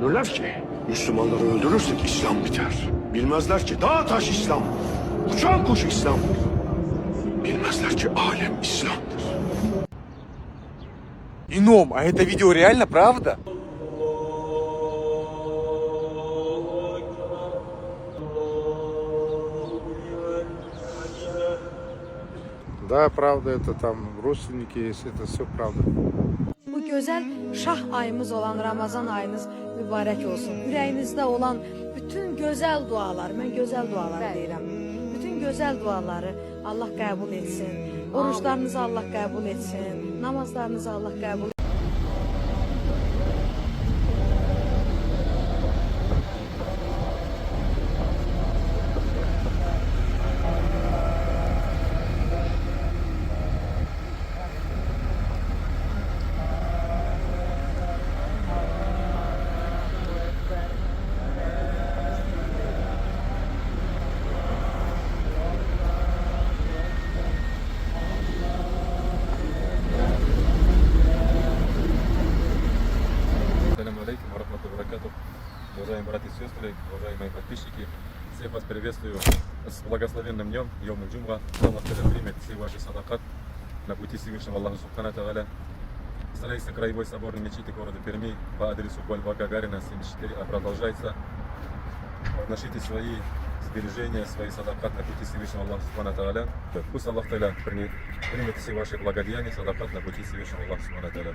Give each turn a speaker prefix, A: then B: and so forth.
A: Bilirler ki Müslümanları öldürürsek İslam biter. Bilmezler ki dağ taş İslam, uçan kuş İslam. Bilmezler ki alem İslam'dır.
B: Ином, а это видео реально правда?
C: Да, правда, это там родственники есть, это все правда.
D: Bu gözəl şah ayımız olan Ramazan ayınız mübarək olsun. Ürəyinizdə olan bütün gözəl dualar, mən gözəl dualar deyirəm. Bütün gözəl duaları Allah qəbul etsin. Oruçlarınızı Allah qəbul etsin. Namazlarınızı Allah qəbul etsin.
E: Ассаляму алейкум ва рахматуллахи ва баракатух. Уважаемые братья и сестры, уважаемые подписчики, всех вас приветствую с благословенным днем, Йом Джумра. Аллах примет все ваши садакат на пути Всевышнего Аллаха Субхану Тааля. Строительство краевой соборной мечети города Перми по адресу Бульвар Гагарина, 74 продолжается. Вносите свои сбережения, свои садакат на пути Всевышнего Аллаха Субхану Тааля. Пусть Аллах Тааля примет все ваши благодеяния, садакат на пути Всевышнего Аллаха Субхану Тааля.